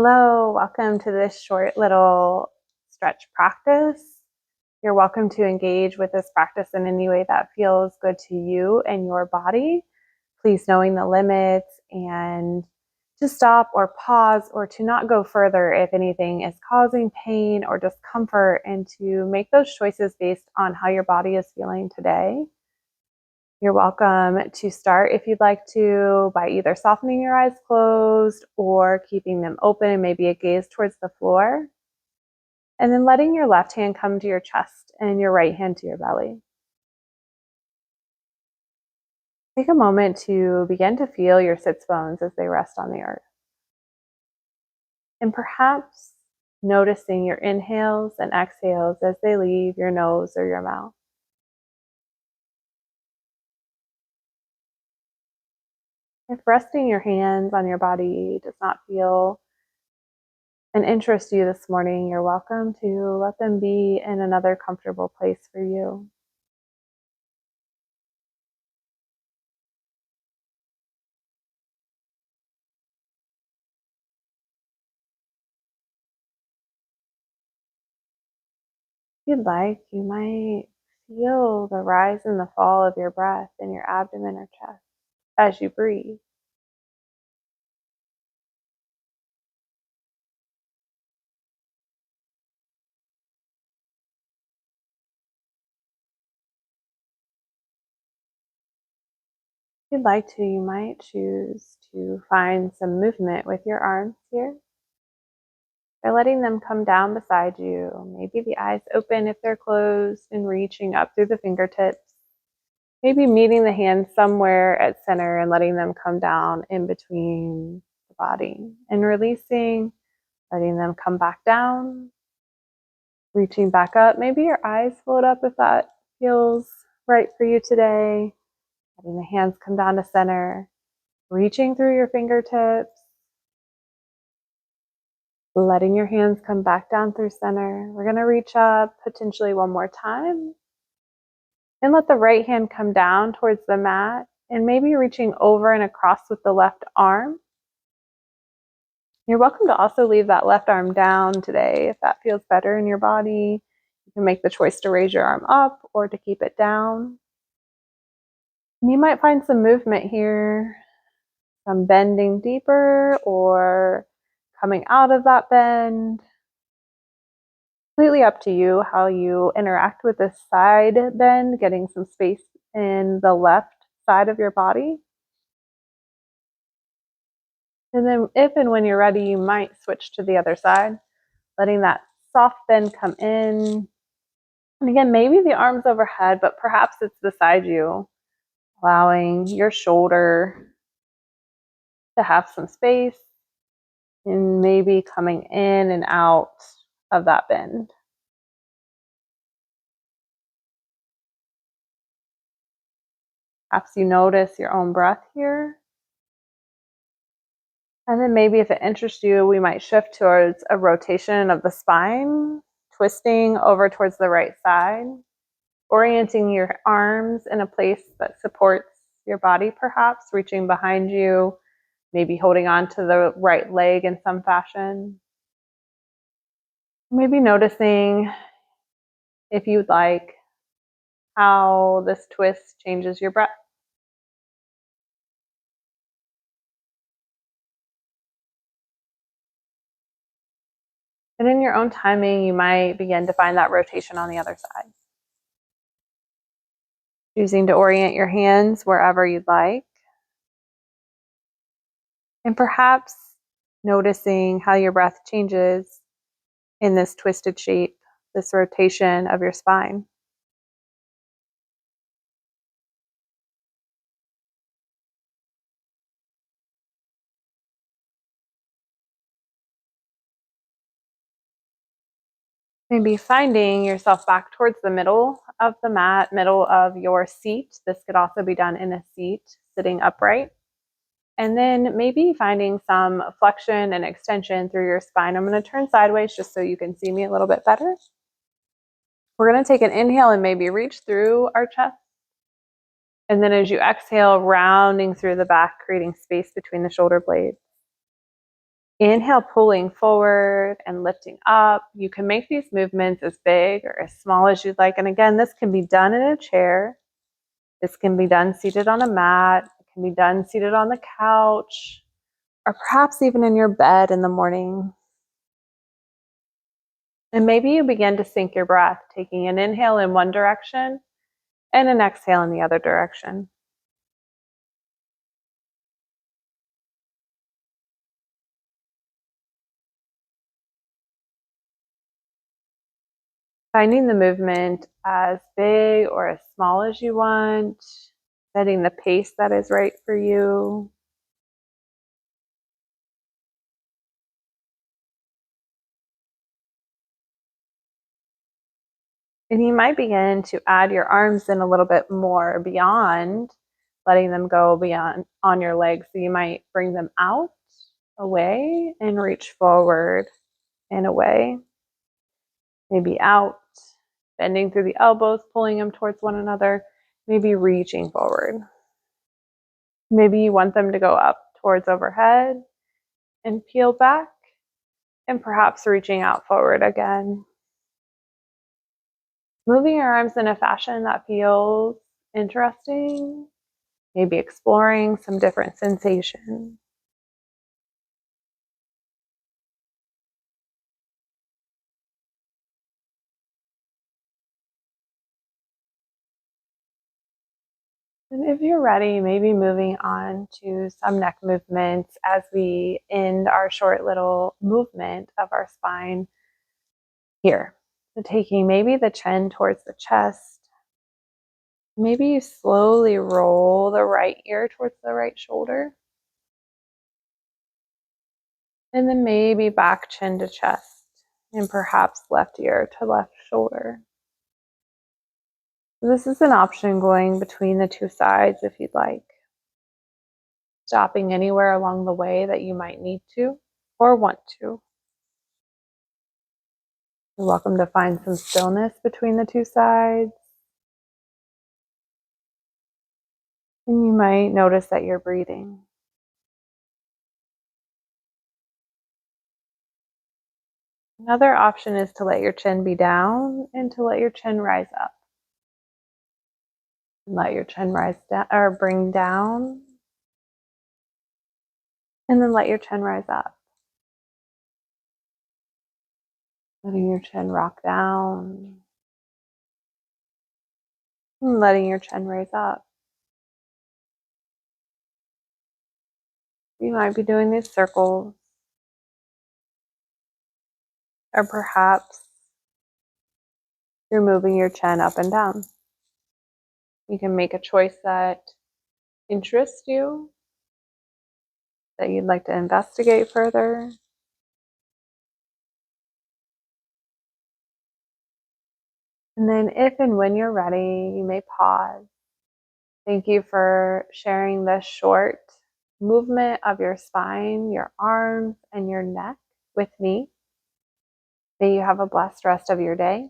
Hello, welcome to this short little stretch practice. You're welcome to engage with this practice in any way that feels good to you and your body. Please knowing the limits and to stop or pause or to not go further if anything is causing pain or discomfort, and to make those choices based on how your body is feeling today. You're welcome to start, if you'd like to, by either softening your eyes closed or keeping them open and maybe a gaze towards the floor. And then letting your left hand come to your chest and your right hand to your belly. Take a moment to begin to feel your sits bones as they rest on the earth. And perhaps noticing your inhales and exhales as they leave your nose or your mouth. If resting your hands on your body does not feel an interest you this morning, you're welcome to let them be in another comfortable place for you. If you'd like, you might feel the rise and the fall of your breath in your abdomen or chest as you breathe. If you'd like to, you might choose to find some movement with your arms here by letting them come down beside you. Maybe the eyes open if they're closed and reaching up through the fingertips. Maybe meeting the hands somewhere at center and letting them come down in between the body and releasing, letting them come back down, reaching back up. Maybe your eyes float up if that feels right for you today. Letting the hands come down to center, reaching through your fingertips, letting your hands come back down through center. We're going to reach up potentially one more time. And let the right hand come down towards the mat, and maybe reaching over and across with the left arm. You're welcome to also leave that left arm down today if that feels better in your body. You can make the choice to raise your arm up or to keep it down. And you might find some movement here, some bending deeper or coming out of that bend. Completely up to you how you interact with this side bend, getting some space in the left side of your body. And then if and when you're ready, you might switch to the other side, letting that soft bend come in. And again, maybe the arms overhead, but perhaps it's beside you, allowing your shoulder to have some space and maybe coming in and out of that bend. Perhaps you notice your own breath here. And then maybe if it interests you, we might shift towards a rotation of the spine, twisting over towards the right side, orienting your arms in a place that supports your body, perhaps reaching behind you, maybe holding on to the right leg in some fashion. Maybe noticing, if you'd like, how this twist changes your breath. And in your own timing, you might begin to find that rotation on the other side. Choosing to orient your hands wherever you'd like. And perhaps noticing how your breath changes in this twisted shape, this rotation of your spine. Maybe finding yourself back towards the middle of the mat, middle of your seat. This could also be done in a seat, sitting upright. And then maybe finding some flexion and extension through your spine. I'm going to turn sideways just so you can see me a little bit better. We're going to take an inhale and maybe reach through our chest. And then as you exhale, rounding through the back, creating space between the shoulder blades. Inhale, pulling forward and lifting up. You can make these movements as big or as small as you'd like. And again, this can be done in a chair. This can be done seated on a mat. It can be done seated on the couch, or perhaps even in your bed in the morning. And maybe you begin to sync your breath, taking an inhale in one direction and an exhale in the other direction. Finding the movement as big or as small as you want, setting the pace that is right for you. And you might begin to add your arms in a little bit more beyond, letting them go beyond on your legs. So you might bring them out, away, and reach forward and away. Maybe out, bending through the elbows, pulling them towards one another, maybe reaching forward. Maybe you want them to go up towards overhead and peel back, and perhaps reaching out forward again. Moving your arms in a fashion that feels interesting, maybe exploring some different sensations. And if you're ready, maybe moving on to some neck movements as we end our short little movement of our spine here. So taking maybe the chin towards the chest. Maybe you slowly roll the right ear towards the right shoulder. And then maybe back chin to chest, and perhaps left ear to left shoulder. This is an option going between the two sides if you'd like. Stopping anywhere along the way that you might need to or want to. You're welcome to find some stillness between the two sides. And you might notice that you're breathing. Another option is to let your chin be down and to let your chin rise up. Let your chin rise down or bring down. And then let your chin rise up. Letting your chin rock down. And letting your chin raise up. You might be doing these circles. Or perhaps you're moving your chin up and down. You can make a choice that interests you, that you'd like to investigate further. And then if and when you're ready, you may pause. Thank you for sharing this short movement of your spine, your arms, and your neck with me. May you have a blessed rest of your day.